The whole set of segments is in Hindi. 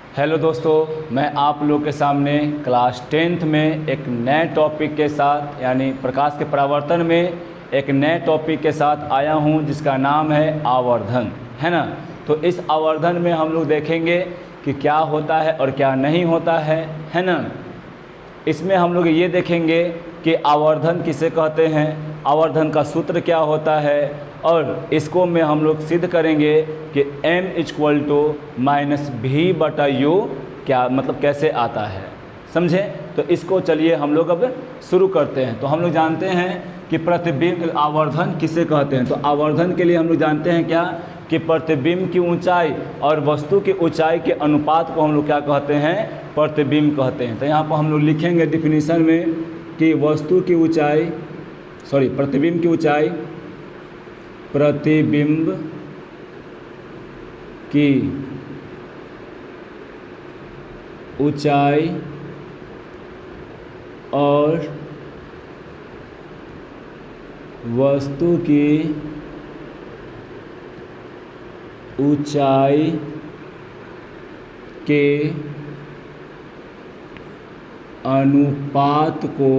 हेलो दोस्तों, मैं आप लोग के सामने क्लास 10th में एक नए टॉपिक के साथ यानी प्रकाश के परावर्तन में एक नए टॉपिक के साथ आया हूं, जिसका नाम है आवर्धन, है ना। तो इस आवर्धन में हम लोग देखेंगे कि क्या होता है और क्या नहीं होता है ना। इसमें हम लोग ये देखेंगे कि आवर्धन किसे कहते हैं, आवर्धन का सूत्र क्या होता है, और इसको में हम लोग सिद्ध करेंगे कि m=-v/u क्या मतलब कैसे आता है, समझे। तो इसको चलिए हम लोग अब शुरू करते हैं। तो हम लोग जानते हैं कि प्रतिबिंब आवर्धन किसे कहते हैं। तो आवर्धन के लिए हम लोग जानते हैं क्या कि प्रतिबिंब की ऊंचाई और वस्तु की ऊंचाई के अनुपात को हम लोग क्या कहते हैं, प्रतिबिंब कहते हैं। तो यहाँ पर हम लोग लिखेंगे डिफिनीशन में कि वस्तु की ऊंचाई प्रतिबिंब की ऊंचाई प्रतिबिंब की ऊंचाई और वस्तु की ऊंचाई के अनुपात को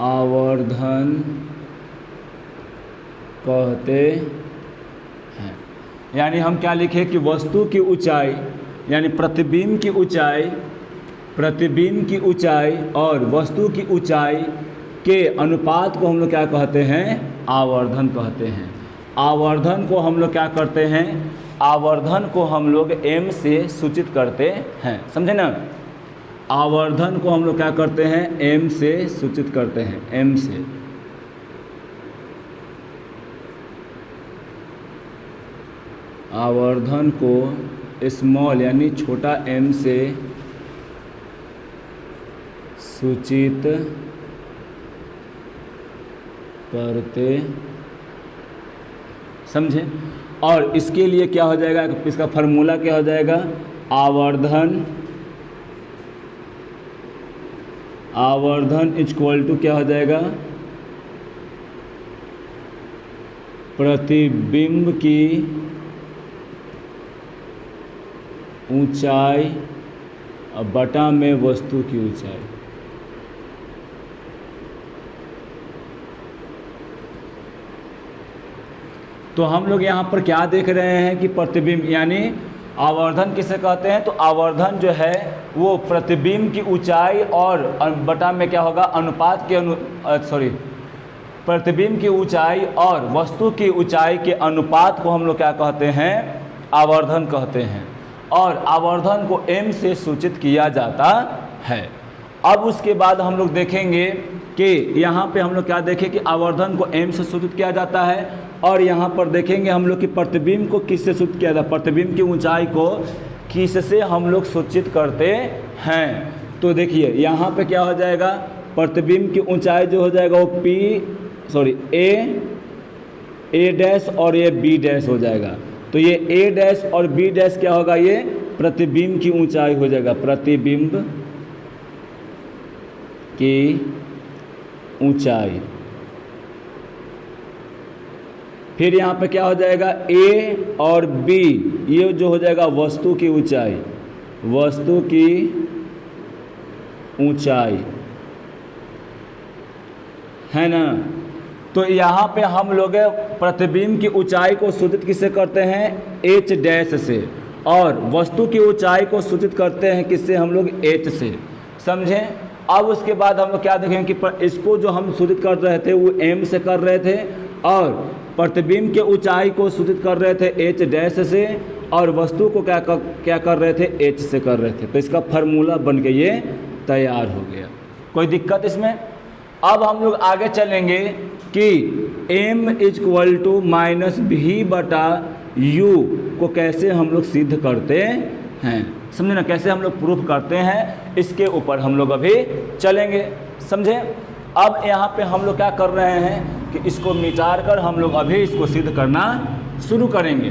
आवर्धन कहते हैं। यानी हम क्या लिखे कि वस्तु की ऊंचाई यानी प्रतिबिंब की ऊंचाई और वस्तु की ऊंचाई के अनुपात को हम लोग क्या कहते हैं, आवर्धन कहते हैं। आवर्धन को हम लोग क्या करते हैं, आवर्धन को हम लोग m से सूचित करते हैं, समझे ना। आवर्धन को हम लोग क्या करते हैं, m से सूचित करते हैं, m से। आवर्धन को स्मॉल यानी छोटा m से सूचित करते, समझे। और इसके लिए क्या हो जाएगा, इसका फार्मूला क्या हो जाएगा, आवर्धन इक्वल टू क्या हो जाएगा, प्रतिबिंब की ऊंचाई बटा में वस्तु की ऊंचाई। तो हम लोग यहाँ पर क्या देख रहे हैं कि प्रतिबिंब यानी आवर्धन किसे कहते हैं। तो आवर्धन जो है वो प्रतिबिंब की ऊंचाई और बटा में क्या होगा, अनुपात के प्रतिबिंब की ऊंचाई और वस्तु की ऊंचाई के अनुपात को हम लोग क्या कहते हैं, आवर्धन कहते हैं। और आवर्धन को m से सूचित किया जाता है। अब उसके बाद हम लोग देखेंगे कि यहाँ पे हम लोग क्या देखें कि आवर्धन को m से सूचित किया जाता है, और यहाँ पर देखेंगे हम लोग कि प्रतिबिंब को किससे सूचित किया जाता है, प्रतिबिंब की ऊंचाई को किससे हम लोग सूचित करते हैं। तो देखिए यहाँ पे क्या हो जाएगा, प्रतिबिंब की ऊंचाई जो हो जाएगा वो a डैश और ये b डैश हो जाएगा। तो ये a डैश और b डैश क्या होगा, ये प्रतिबिंब की ऊंचाई हो जाएगा, प्रतिबिंब की ऊंचाई। फिर यहाँ पे क्या हो जाएगा, a और b ये जो हो जाएगा वस्तु की ऊंचाई, वस्तु की ऊंचाई, है ना। तो यहाँ पे हम लोग प्रतिबिंब की ऊंचाई को सूचित किससे करते हैं, h डैश से, और वस्तु की ऊंचाई को सूचित करते हैं किससे, हम लोग h से, समझे। अब उसके बाद हम लोग क्या देखेंगे कि इसको जो हम सूचित कर रहे थे वो m से कर रहे थे, और प्रतिबिंब के ऊंचाई को सूचित कर रहे थे h डैश से, और वस्तु को क्या कर रहे थे, h से कर रहे थे। तो इसका फार्मूला बन के ये तैयार हो गया। कोई दिक्कत इसमें। अब हम लोग आगे चलेंगे कि m=-v/u को कैसे हम लोग सिद्ध करते हैं, समझे ना, कैसे हम लोग प्रूफ करते हैं, इसके ऊपर हम लोग अभी चलेंगे, समझे। अब यहाँ पे हम लोग क्या कर रहे हैं कि इसको मिटार कर हम लोग अभी इसको सिद्ध करना शुरू करेंगे।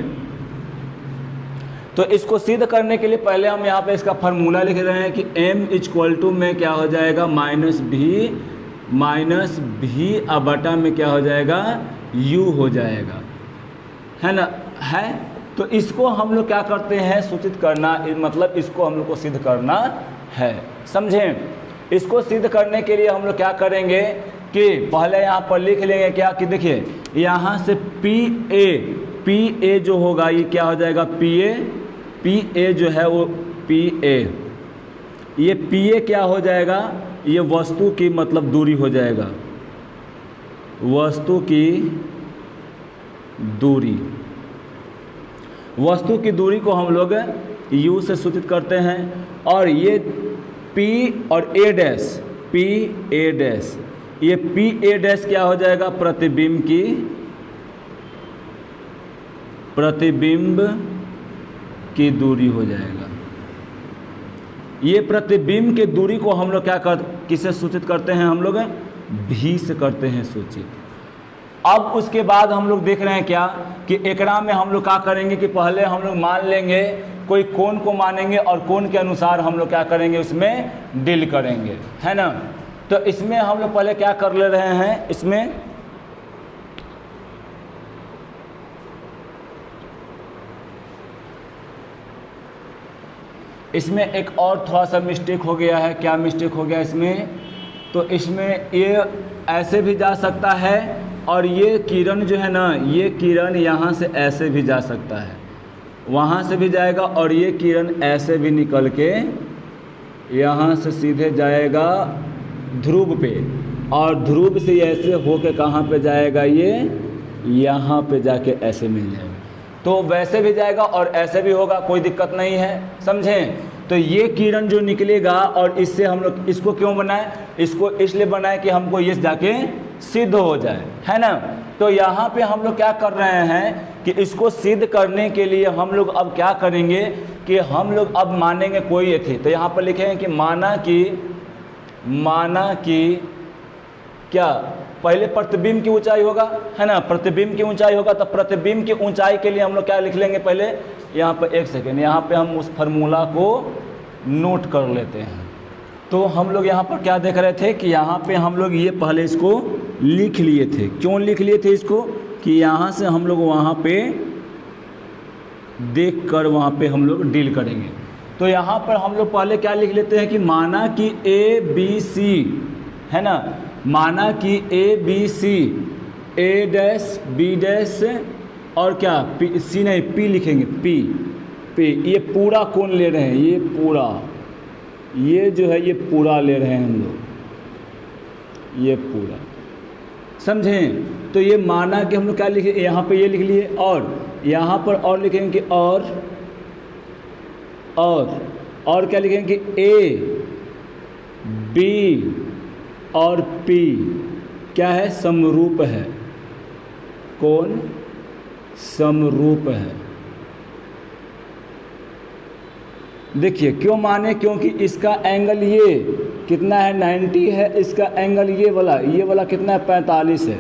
तो इसको सिद्ध करने के लिए पहले हम यहाँ पे इसका फार्मूला लिख रहे हैं कि m में क्या हो जाएगा, -v/v में क्या हो जाएगा, u हो जाएगा। है ना, है। तो इसको हम लोग क्या करते हैं, सूचित करना, मतलब इसको हम लोग को सिद्ध करना है, समझें। इसको सिद्ध करने के लिए हम लोग क्या करेंगे कि पहले यहाँ पर लिख लेंगे क्या, कि देखिए यहाँ से पी ए जो होगा ये क्या हो जाएगा, पी ए जो है वो पी ए, ये पी ए क्या हो जाएगा, ये वस्तु की मतलब दूरी हो जाएगा, वस्तु की दूरी। वस्तु की दूरी को हम लोग u से सूचित करते हैं। और ये P और A dash, P A dash, ये P A डैश क्या हो जाएगा, प्रतिबिंब की दूरी हो जाएगा। ये प्रतिबिंब की दूरी को हम लोग किससे सूचित करते हैं, हम लोग भी से करते हैं सूचित। अब उसके बाद हम लोग देख रहे हैं क्या, कि एकरा में हम लोग क्या करेंगे कि पहले हम लोग मान लेंगे, कोई कोण को मानेंगे और कोण के अनुसार हम लोग क्या करेंगे, उसमें डील करेंगे, है ना। तो इसमें हम लोग पहले क्या कर ले रहे हैं, इसमें एक और थोड़ा सा मिस्टेक हो गया है। क्या मिस्टेक हो गया इसमें, तो इसमें ये ऐसे भी जा सकता है और ये किरण जो है ना, ये किरण यहाँ से ऐसे भी जा सकता है, वहाँ से भी जाएगा, और ये किरण ऐसे भी निकल के यहाँ से सीधे जाएगा ध्रुव पे, और ध्रुव से ऐसे होके कहाँ पे जाएगा, ये यहाँ पे जाके ऐसे मिल जाएगा। तो वैसे भी जाएगा और ऐसे भी होगा, कोई दिक्कत नहीं है, समझें। तो ये किरण जो निकलेगा, और इससे हम लोग इसको क्यों बनाए, इसको इसलिए बनाए कि हमको ये जाके सिद्ध हो जाए, है ना। तो यहाँ पे हम लोग क्या कर रहे हैं कि इसको सिद्ध करने के लिए हम लोग अब क्या करेंगे कि हम लोग अब मानेंगे कोई ये थे। तो यहाँ पर लिखेंगे कि माना कि क्या, पहले प्रतिबिंब की ऊंचाई होगा, है ना, प्रतिबिंब की ऊंचाई होगा। तो प्रतिबिंब की ऊंचाई के लिए हम लोग क्या लिख लेंगे, पहले यहाँ पर एक सेकेंड, यहाँ पे हम उस फार्मूला को नोट कर लेते हैं। तो हम लोग यहाँ पर क्या देख रहे थे कि यहाँ पे हम लोग ये पहले इसको लिख लिए थे। क्यों लिख लिए थे इसको, कि यहाँ से हम लोग वहाँ पे देख कर वहाँ पे हम लोग डील करेंगे। तो यहाँ पर हम लोग पहले क्या लिख लेते हैं कि माना कि ए बी सी, है ना, माना कि A B C, A dash B dash और क्या पी, सी नहीं पी लिखेंगे, पी, ये पूरा कोण ले रहे हैं, ये पूरा, ये जो है ये पूरा ले रहे हैं हम लोग, ये पूरा, समझें। तो ये माना कि हम लोग क्या लिखे, यहाँ पे ये लिख लिए, और यहाँ पर और लिखेंगे कि और क्या लिखेंगे कि ए बी और पी क्या है, समरूप है, कौन समरूप है। देखिए क्यों माने, क्योंकि इसका एंगल ये कितना है 90 है, इसका एंगल ये वाला कितना है 45 है,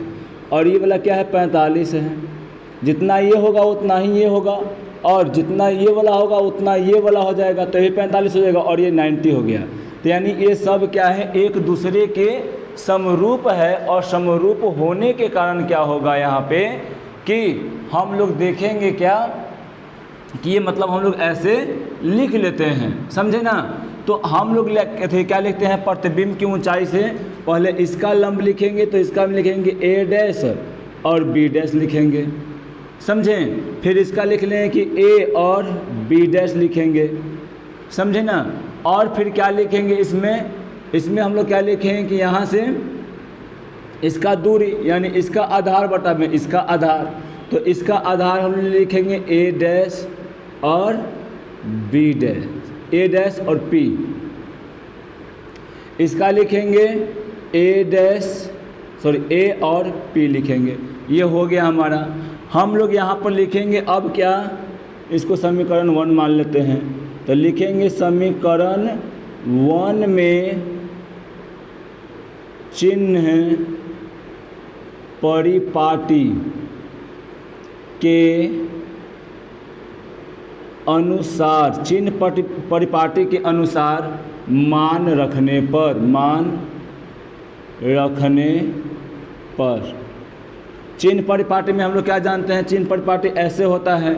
और ये वाला क्या है 45 है। जितना ये होगा उतना ही ये होगा, और जितना ये वाला होगा उतना ये वाला हो जाएगा, तो ये 45 हो जाएगा और ये 90 हो गया। तो यानी ये सब क्या है, एक दूसरे के समरूप है, और समरूप होने के कारण क्या होगा यहाँ पे कि हम लोग देखेंगे क्या कि ये मतलब हम लोग ऐसे लिख लेते हैं, समझे ना। तो हम लोग क्या लिखते हैं, प्रतिबिंब की ऊंचाई से पहले इसका लंब लिखेंगे, तो इसका भी लिखेंगे ए डैश और बी डैश लिखेंगे, समझें। फिर इसका लिख लें कि ए और बी डैश लिखेंगे, समझे ना। और फिर क्या लिखेंगे इसमें हम लोग क्या लिखेंगे कि यहाँ से इसका दूरी यानी इसका आधार बटा में इसका आधार, तो इसका आधार हम लिखेंगे ए डैश और बी डैश, ए डैश और पी। इसका लिखेंगे ए और पी लिखेंगे। ये हो गया हमारा। हम लोग यहाँ पर लिखेंगे अब क्या, इसको समीकरण 1 मान लेते हैं। तो लिखेंगे समीकरण 1 में चिन्ह परिपाटी के अनुसार, चिन्ह परिपाटी के अनुसार मान रखने पर चिन्ह परिपाटी में हम लोग क्या जानते हैं, चिन्ह परिपाटी ऐसे होता है,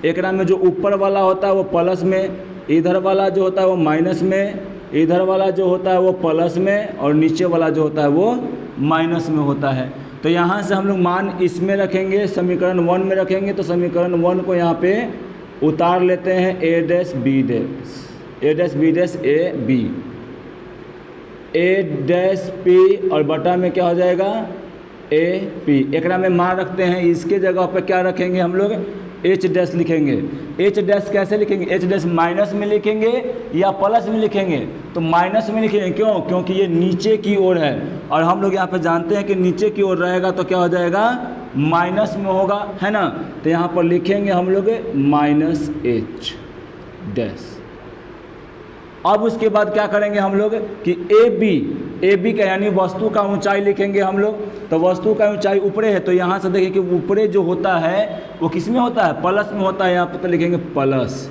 एक में जो ऊपर वाला होता है वो प्लस में, इधर वाला जो होता है वो माइनस में, इधर वाला जो होता है वो प्लस में, और नीचे वाला जो होता है वो माइनस में होता है। तो यहाँ से हम लोग मान इसमें रखेंगे, समीकरण 1 में रखेंगे, तो समीकरण 1 को यहाँ पे उतार लेते हैं, a dash b dash, a dash b dash a b, a dash p और बटा में क्या हो जाएगा a p। एक में मान रखते हैं, इसके जगह पे क्या रखेंगे हम लोग, एच डैश लिखेंगे। एच डैश कैसे लिखेंगे, एच डैश माइनस में लिखेंगे या प्लस में लिखेंगे, तो माइनस में लिखेंगे, क्यों, क्योंकि ये नीचे की ओर है और हम लोग यहाँ पे जानते हैं कि नीचे की ओर रहेगा तो क्या हो जाएगा, माइनस में होगा, है ना। तो यहाँ पर लिखेंगे हम लोग माइनस एच डैश। अब उसके बाद क्या करेंगे हम लोग कि ए बी का यानी वस्तु का ऊंचाई लिखेंगे हम लोग। तो वस्तु का ऊंचाई ऊपरे है, तो यहाँ से देखिए कि ऊपरे जो होता है वो किस में होता है, प्लस में होता है। यहाँ पे तो लिखेंगे प्लस,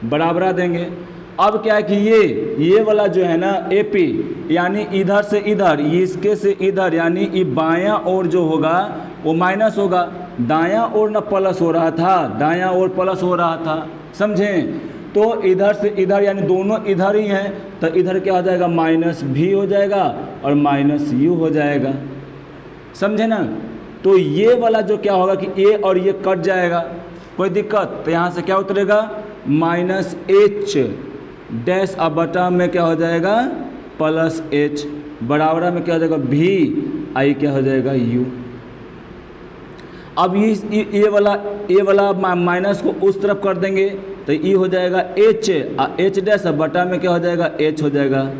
बराबर देंगे। अब क्या है कि ये वाला जो है ना ए पी, यानी इधर से इधर, इसके से इधर, यानी ये बायां ओर जो होगा वो माइनस होगा, दायां ओर ना प्लस हो रहा था, दायां ओर प्लस हो रहा था, समझें। तो इधर से इधर यानी दोनों इधर ही हैं, तो इधर क्या हो जाएगा, माइनस भी हो जाएगा और माइनस यू हो जाएगा, समझे ना। तो ये वाला जो क्या होगा कि ए और ये कट जाएगा, कोई दिक्कत, तो यहाँ से क्या उतरेगा, माइनस एच डैश, अब बटा में क्या हो जाएगा प्लस एच, बराबर में क्या हो जाएगा भी, आई क्या हो जाएगा यू। अब ये वाला माइनस को उस तरफ कर देंगे तो ये हो जाएगा एच डैश, बटा में क्या हो जाएगा एच हो जाएगा,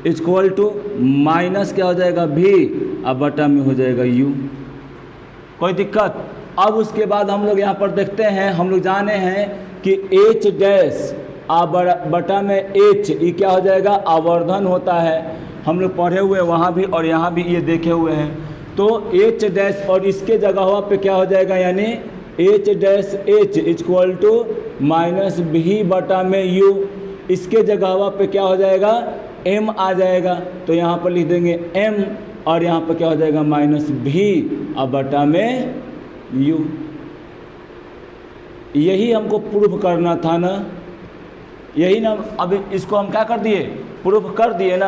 इक्वल टू माइनस क्या हो जाएगा भी, अब बटा में हो जाएगा यू, कोई दिक्कत। अब उसके बाद हम लोग यहाँ पर देखते हैं, हम लोग जाने हैं कि एच डैश बटा में एच, ये क्या हो जाएगा, आवर्धन होता है, हम लोग पढ़े हुए वहाँ भी और यहाँ भी ये देखे हुए हैं। तो एच डैश और इसके जगह पे क्या हो जाएगा, यानी H dash H equal to minus V बटा में यू, इसके जगह पे क्या हो जाएगा, एम आ जाएगा, तो यहाँ पर लिख देंगे एम और यहाँ पर क्या हो जाएगा माइनस भी अब बटा में यू। यही हमको प्रूफ करना था ना, यही ना। अब इसको हम क्या कर दिए, प्रूफ कर दिए ना।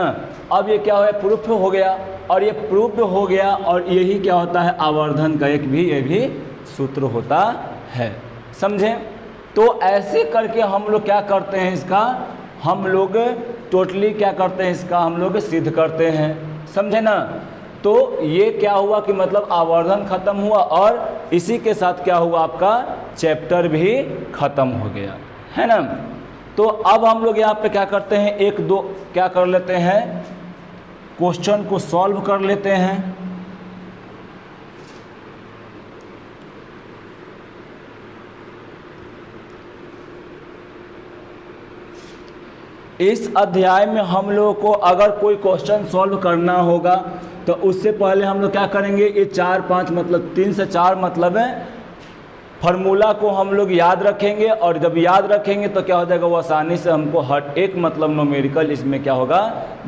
अब ये क्या हो, प्रूफ हो गया, और ये प्रूफ हो गया, और यही क्या होता है, आवर्धन का ये भी सूत्र होता है, समझे। तो ऐसे करके हम लोग क्या करते हैं, इसका हम लोग टोटली क्या करते हैं, इसका हम लोग सिद्ध करते हैं, समझे ना। तो ये क्या हुआ कि मतलब आवर्धन खत्म हुआ, और इसी के साथ क्या हुआ, आपका चैप्टर भी खत्म हो गया, है ना। तो अब हम लोग यहाँ पे क्या करते हैं, एक दो क्या कर लेते हैं, क्वेश्चन को सॉल्व कर लेते हैं। इस अध्याय में हम लोगों को अगर कोई क्वेश्चन सॉल्व करना होगा तो उससे पहले हम लोग क्या करेंगे, ये 4-5 मतलब 3 से 4 मतलब है फार्मूला को हम लोग याद रखेंगे, और जब याद रखेंगे तो क्या हो जाएगा, वो आसानी से हमको हर एक मतलब न्यूमेरिकल इसमें क्या होगा,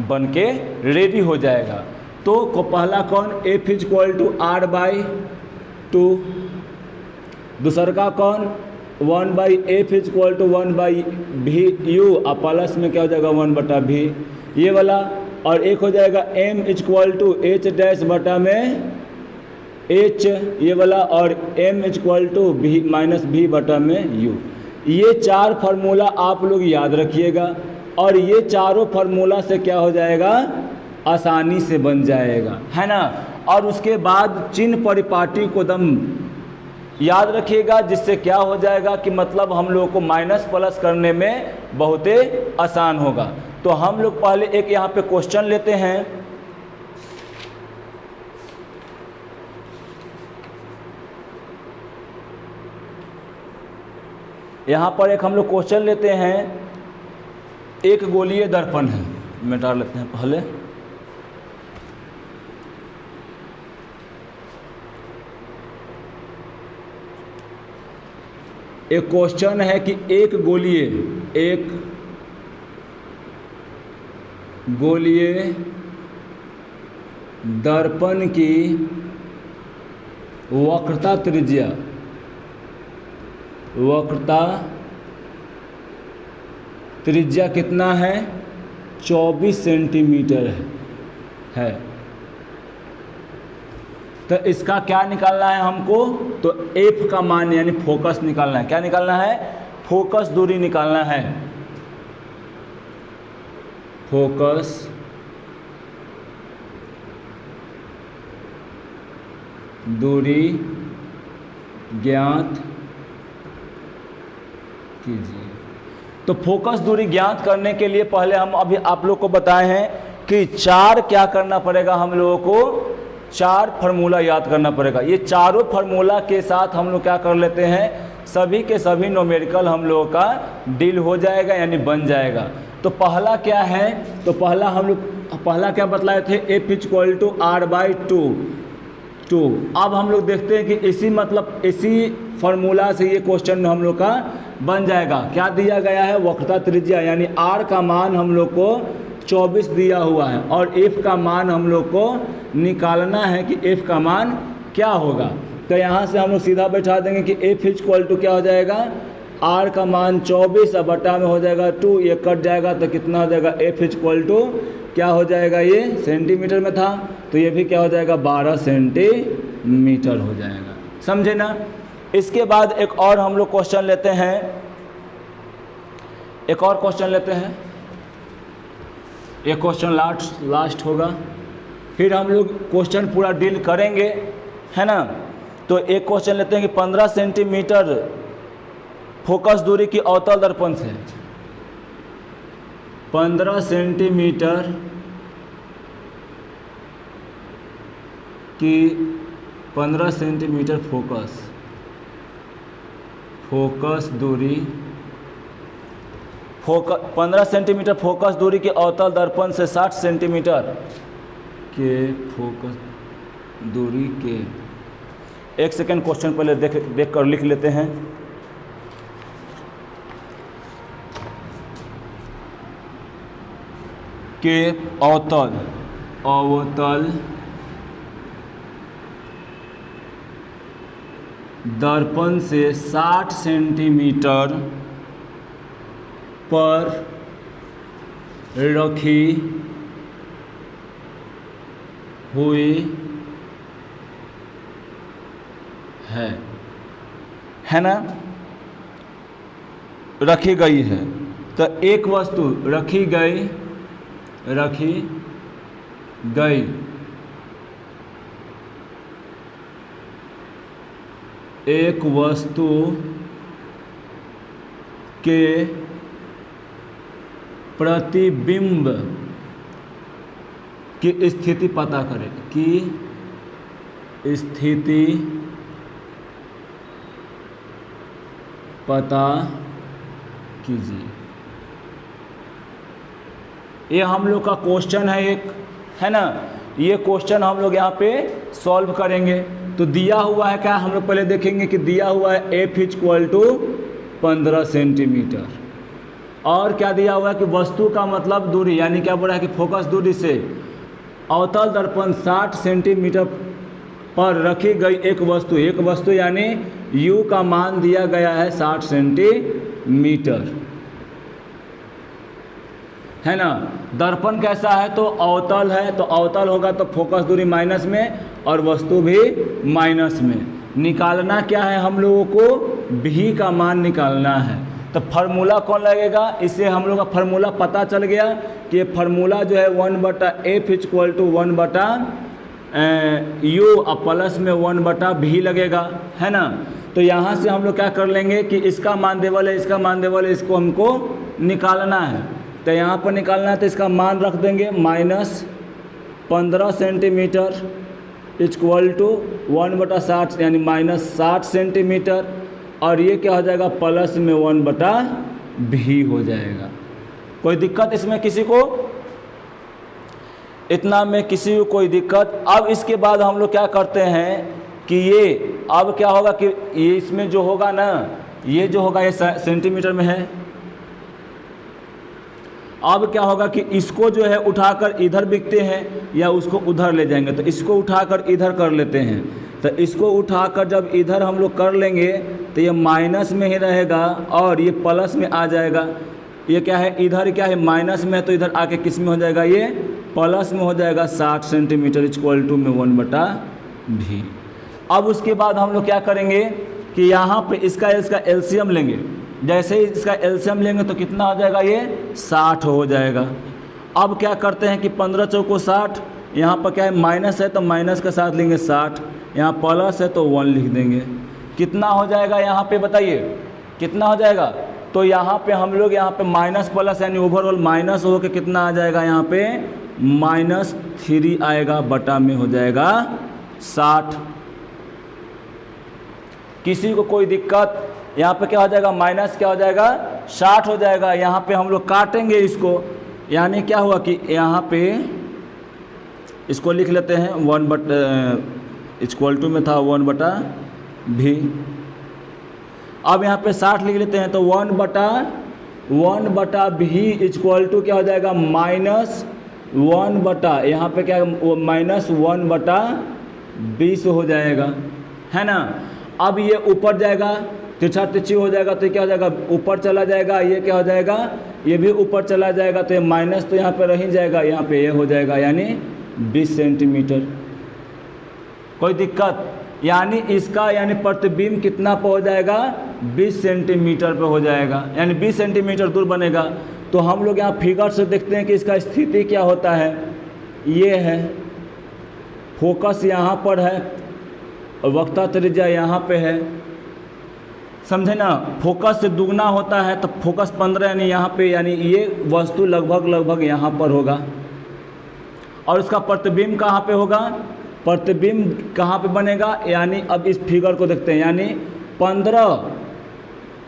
बन के रेडी हो जाएगा। तो पहला कौन, F is equal to R by 2, दूसरा का कौन 1 by F is equal to 1 by V U, और प्लस में क्या हो जाएगा 1 बटा भी, ये वाला। और एक हो जाएगा M is equal to H dash बटा में एच, ये वाला, और M is equal to V minus V बटा में यू। ये 4 फार्मूला आप लोग याद रखिएगा, और ये चारों फार्मूला से क्या हो जाएगा, आसानी से बन जाएगा, है ना। और उसके बाद चिन्ह परिपाटी को दम याद रखिएगा, जिससे क्या हो जाएगा कि मतलब हम लोगों को माइनस प्लस करने में बहुत आसान होगा। तो हम लोग पहले एक यहाँ पे क्वेश्चन लेते हैं। यहाँ पर एक हम लोग क्वेश्चन लेते हैं, एक गोलीय दर्पण है, मिटा लेते हैं पहले। एक क्वेश्चन है कि एक गोलीय दर्पण की वक्रता त्रिज्या, वक्रता त्रिज्या कितना है? 24 सेंटीमीटर है। तो इसका क्या निकालना है हमको? तो एफ का मान यानी फोकस निकालना है। क्या निकालना है? फोकस दूरी निकालना है। फोकस दूरी ज्ञात कीजिए। तो फोकस दूरी ज्ञात करने के लिए पहले हम अभी आप लोग को बताए हैं कि चार क्या करना पड़ेगा, हम लोगों को चार फार्मूला याद करना पड़ेगा। ये चारों फार्मूला के साथ हम लोग क्या कर लेते हैं, सभी के सभी न्यूमेरिकल हम लोगों का डील हो जाएगा यानी बन जाएगा। तो पहला क्या है? तो पहला क्या बतलाए थे? F equal to r/2। अब हम लोग देखते हैं कि इसी फार्मूला से ये क्वेश्चन हम लोग का बन जाएगा। क्या दिया गया है? वक्रता त्रिज्या यानी r का मान हम लोग को 24 दिया हुआ है और f का मान हम लोग को निकालना है कि f का मान क्या होगा। तो यहाँ से हम लोग सीधा बैठा देंगे कि f इक्वल टू क्या हो जाएगा? r का मान 24 और बटा में हो जाएगा 2, ये कट जाएगा तो कितना हो जाएगा? f इक्वल टू क्या हो जाएगा? ये सेंटीमीटर में था तो ये भी क्या हो जाएगा? 12 सेंटीमीटर हो जाएगा। समझे ना? इसके बाद एक और हम लोग क्वेश्चन लेते हैं, एक और क्वेश्चन लेते हैं। एक क्वेश्चन लास्ट होगा, फिर हम लोग क्वेश्चन पूरा डील करेंगे, है ना। तो एक क्वेश्चन लेते हैं कि 15 सेंटीमीटर फोकस दूरी की अवतल दर्पण से 15 सेंटीमीटर की 15 सेंटीमीटर फोकस दूरी 15 सेंटीमीटर फोकस दूरी के अवतल दर्पण से 60 सेंटीमीटर के फोकस दूरी के, एक सेकेंड क्वेश्चन पहले देख कर लिख लेते हैं। के अवतल दर्पण से 60 सेंटीमीटर पर रखी हुई है ना, रखी गई है। तो एक वस्तु रखी गई एक वस्तु के प्रतिबिंब की स्थिति पता करें, की स्थिति पता कीजिए। ये हम लोग का क्वेश्चन है एक, है ना। ये क्वेश्चन हम लोग यहाँ पे सॉल्व करेंगे। तो दिया हुआ है क्या, हम लोग पहले देखेंगे कि दिया हुआ है एफ इक्वल टू 15 सेंटीमीटर और क्या दिया हुआ है कि वस्तु का मतलब दूरी यानी क्या बोला है कि फोकस दूरी से अवतल दर्पण 60 सेंटीमीटर पर रखी गई एक वस्तु यानी u का मान दिया गया है 60 सेंटीमीटर, है ना। दर्पण कैसा है? तो अवतल है, तो अवतल होगा तो फोकस दूरी माइनस में और वस्तु भी माइनस में। निकालना क्या है हम लोगों को? v का मान निकालना है। तो फार्मूला कौन लगेगा? इससे हम लोग का फार्मूला पता चल गया कि फार्मूला जो है 1/f इक्वल टू 1/u और प्लस में 1/v लगेगा, है ना। तो यहाँ से हम लोग क्या कर लेंगे कि इसका मान देवल है, इसका मान देवल है, इसको हमको निकालना है। तो यहाँ पर निकालना है तो इसका मान रख देंगे -15 सेंटीमीटर इक्वल टू 1/60 यानी -60 सेंटीमीटर और ये क्या हो जाएगा? प्लस में 1/v हो जाएगा। कोई दिक्कत इसमें किसी को? इतना में किसी को कोई दिक्कत? अब इसके बाद हम लोग क्या करते हैं कि ये अब क्या होगा कि ये इसमें जो होगा ना, ये जो होगा ये सेंटीमीटर में है अब क्या होगा कि इसको जो है उठाकर इधर बिकते हैं या उसको उधर ले जाएंगे। तो इसको उठाकर इधर कर लेते हैं, तो इसको उठाकर जब इधर हम लोग कर लेंगे तो ये माइनस में ही रहेगा और ये प्लस में आ जाएगा। ये क्या है, इधर क्या है माइनस में है, तो इधर आके किस में हो जाएगा, ये प्लस में हो जाएगा। 60 सेंटीमीटर इक्वल टू में 1/v। अब उसके बाद हम लोग क्या करेंगे कि यहाँ पे इसका एलसीएम लेंगे। जैसे ही इसका एलसीएम लेंगे तो कितना हो जाएगा, ये 60 हो जाएगा। अब क्या करते हैं कि 15 चौको 60, यहाँ पर क्या है माइनस है तो माइनस के साथ लेंगे 60, यहाँ प्लस है तो 1 लिख देंगे। कितना हो जाएगा यहाँ पे बताइए, कितना हो जाएगा। तो यहाँ पे हम लोग यहाँ पे माइनस प्लस यानी ओवरऑल माइनस हो के कितना आ जाएगा, यहाँ पे -3 आएगा, बटा में हो जाएगा 60। किसी को कोई दिक्कत, यहाँ पे क्या हो जाएगा माइनस क्या हो जाएगा 60 हो जाएगा। यहाँ पे हम लोग काटेंगे इसको, यानी क्या हुआ कि यहाँ पे इसको लिख लेते हैं 1/= में था 1/v। अब यहाँ पे 60 लिख लेते हैं तो 1/v इक्वल टू क्या हो जाएगा -1 यहाँ पे क्या -1/20 हो जाएगा, है ना। अब ये ऊपर जाएगा, तिरछा तिरछी हो जाएगा तो क्या हो जाएगा, ऊपर चला जाएगा। ये क्या हो जाएगा, ये भी ऊपर चला जाएगा तो ये माइनस तो यहाँ पे रह ही जाएगा, यहाँ पे ये हो जाएगा यानी 20 सेंटीमीटर। कोई दिक्कत, यानी इसका यानी प्रतिबिंब कितना पे हो जाएगा 20 सेंटीमीटर पे हो जाएगा, यानी 20 सेंटीमीटर दूर बनेगा। तो हम लोग यहाँ फिगर से देखते हैं कि इसका स्थिति क्या होता है। ये है फोकस यहाँ पर है और वक्ता त्रिज्या यहाँ पे है, समझे ना। फोकस से दुगना होता है तो फोकस 15 यानी यहाँ पे, यानी ये वस्तु लगभग यहाँ पर होगा। और उसका प्रतिबिंब कहाँ पे होगा, प्रतिबिंब कहाँ पे बनेगा, यानी अब इस फिगर को देखते हैं, यानी 15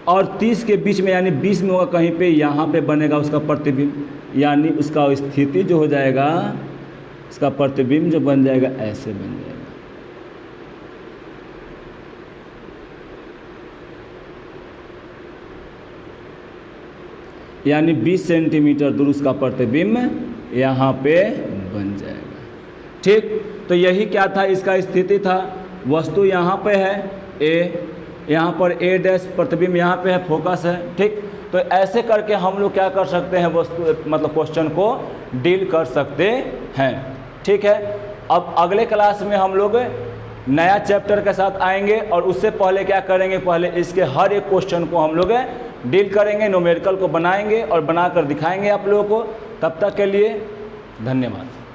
और 30 के बीच में, यानी 20 में होगा कहीं पे, यहाँ पे बनेगा उसका प्रतिबिंब। यानी उसका स्थिति जो हो जाएगा, इसका प्रतिबिंब जो बन जाएगा ऐसे बन जाएगा। यानी 20 सेंटीमीटर दूर उसका प्रतिबिंब यहाँ पे बन जाएगा। ठीक, तो यही क्या था, इसका स्थिति था। वस्तु यहाँ पे है ए, यहाँ पर ए डैश, प्रतिबिंब यहाँ पे है, फोकस है। ठीक, तो ऐसे करके हम लोग क्या कर सकते हैं, वस्तु मतलब क्वेश्चन को डील कर सकते हैं। ठीक है, अब अगले क्लास में हम लोग नया चैप्टर के साथ आएंगे और उससे पहले क्या करेंगे, पहले इसके हर एक क्वेश्चन को हम लोग डील करेंगे, न्यूमेरिकल को बनाएंगे और बनाकर दिखाएंगे आप लोगों को। तब तक के लिए धन्यवाद।